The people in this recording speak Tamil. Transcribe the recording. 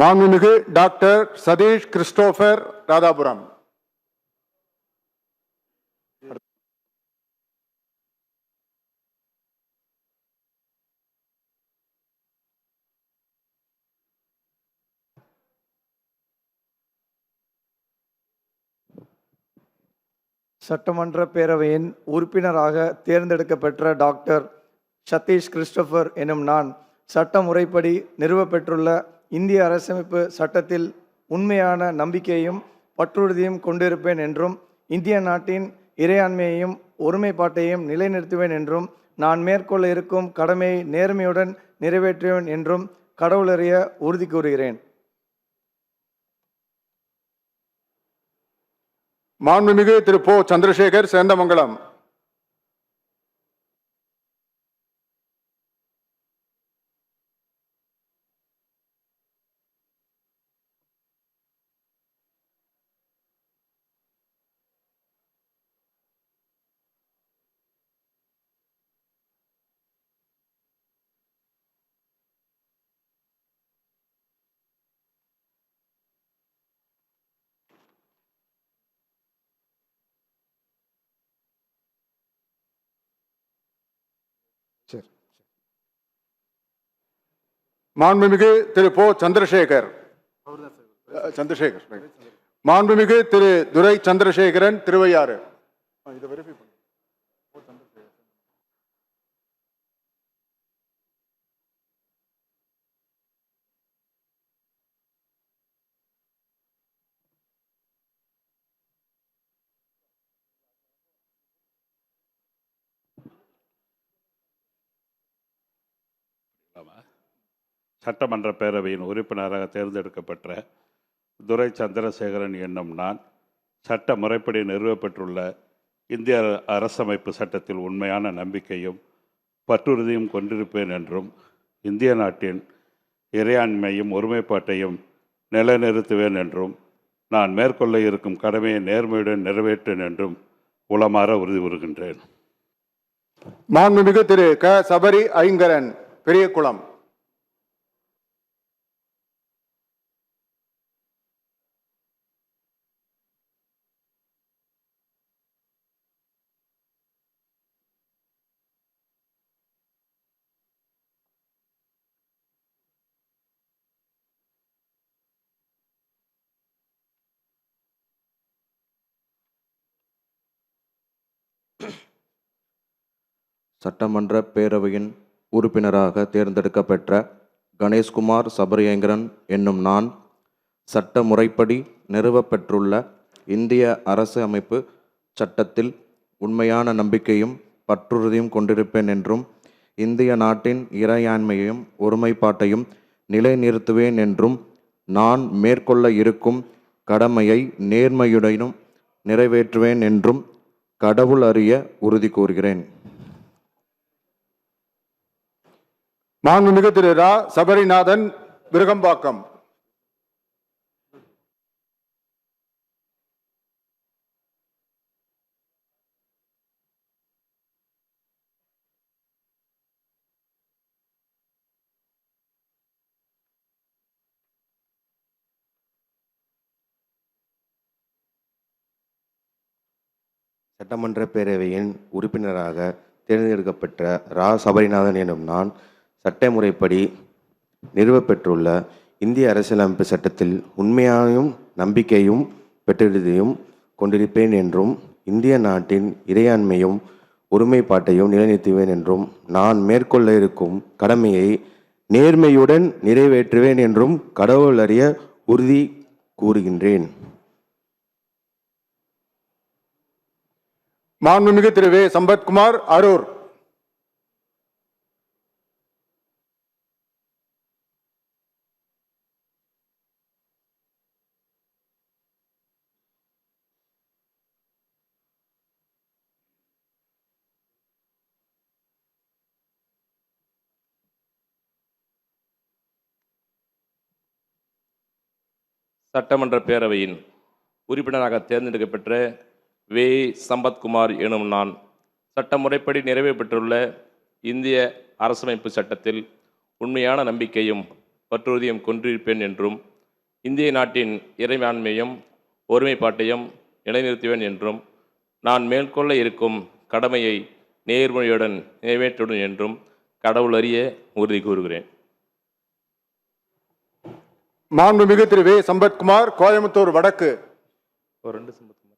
மாண்புமிகு டாக்டர் சதீஷ் கிறிஸ்டோபர் ராதாபுரம். சட்டமன்ற பேரவையின் உறுப்பினராக தேர்ந்தெடுக்கப்பெற்ற டாக்டர் சதீஷ் கிறிஸ்டோபர் எனும் நான் சட்ட முறைப்படி நிறுவப்பெற்றுள்ள இந்திய அரசமைப்பு சட்டத்தில் உண்மையான நம்பிக்கையும் பற்றுறுதியும் கொண்டிருப்பேன் என்றும் இந்திய நாட்டின் இறையாண்மையையும் ஒருமைப்பாட்டையும் நிலைநிறுத்துவேன் என்றும் நான் மேற்கொள்ள இருக்கும் கடமையை நேர்மையுடன் நிறைவேற்றுவேன் என்றும் கடவுளறிய உறுதி கூறுகிறேன். மாண்புமிகு திரு போ. சந்திரசேகர், சேந்தமங்கலம். மாண்புமிகு திரு போ. சந்திரசேகர். மாண்புமிகு திரு துரை சந்திரசேகரன், திருவையாறு. சட்டமன்ற பேரவையின் உறுப்பினராக தேர்ந்தெடுக்கப்பட்ட துரை சந்திரசேகரன் என்னும் நான் சட்ட முறைப்படி நிறுவப்பெற்றுள்ள இந்திய அரசமைப்பு சட்டத்தில் உண்மையான நம்பிக்கையும் பற்றுறுதியும் கொண்டிருப்பேன் என்றும் இந்திய நாட்டின் இறையாண்மையும் ஒருமைப்பாட்டையும் நிலைநிறுத்துவேன் என்றும் நான் மேற்கொள்ள இருக்கும் கடமையை நேர்மையுடன் நிறைவேற்றேன் என்றும் உளமாற உறுதி கூறுகின்றேன். மாண்புமிகு திரு க. சபரி ஐங்கரன், பெரியகுளம். சட்டமன்ற பேரவையின் உறுப்பினராக தேர்ந்தெடுக்கப்பெற்ற கணேஷ்குமார் சபரியங்கரன் என்னும் நான் சட்ட முறைப்படி நிறுவப்பெற்றுள்ள இந்திய அரசு அமைப்பு சட்டத்தில் உண்மையான நம்பிக்கையும் பற்றுறுதியும் கொண்டிருப்பேன் என்றும் இந்திய நாட்டின் இறையாண்மையையும் ஒருமைப்பாட்டையும் நிலைநிறுத்துவேன் என்றும் நான் மேற்கொள்ள இருக்கும் கடமையை நேர்மையுடனும் நிறைவேற்றுவேன் என்றும் கடவுள் அறிய உறுதி கூறுகிறேன். மாண்புமிகு திரு ரா. சபரிநாதன், விருகம்பாக்கம். சட்டமன்ற பேரவையின் உறுப்பினராக தேர்ந்தெடுக்கப்பட்ட ரா. சபரிநாதன் எனும் நான் சட்ட முறைப்படி நிறுவப்பெற்றுள்ள இந்திய அரசியலமைப்பு சட்டத்தில் உண்மையாயும் நம்பிக்கையும் பெற்றுறுதியும் கொண்டிருப்பேன் என்றும் இந்திய நாட்டின் இறையாண்மையும் ஒருமைப்பாட்டையும் நிலைநிறுத்துவேன் என்றும் நான் மேற்கொள்ள இருக்கும் கடமையை நேர்மையுடன் நிறைவேற்றுவேன் என்றும் கடவுள் அறிய உறுதி கூறுகின்றேன். மாண்புமிகு திரு வே. சம்பத்குமார், அரூர். சட்டமன்ற பேரவையின் உறுப்பினராக தேர்ந்தெடுக்கப்பெற்ற வே. சம்பத்குமார் எனும் நான் சட்ட முறைப்படி நிறைவேற்றப்பட்டுள்ள இந்திய அரசமைப்பு சட்டத்தில் உண்மையான நம்பிக்கையும் பற்றுறுதியும் கொண்டிருப்பேன் என்றும் இந்திய நாட்டின் இறையாண்மையும் ஒருமைப்பாட்டையும் நிலைநிறுத்துவேன் என்றும் நான் மேற்கொள்ள இருக்கும் கடமையை நேர்மையுடன் நிறைவேற்றுவேன் என்றும் கடவுள் அறிய உறுதி கூறுகிறேன். மாண்புமிகு திரு வே. சம்பத்குமார், கோயம்புத்தூர் வடக்கு. ஒரு 2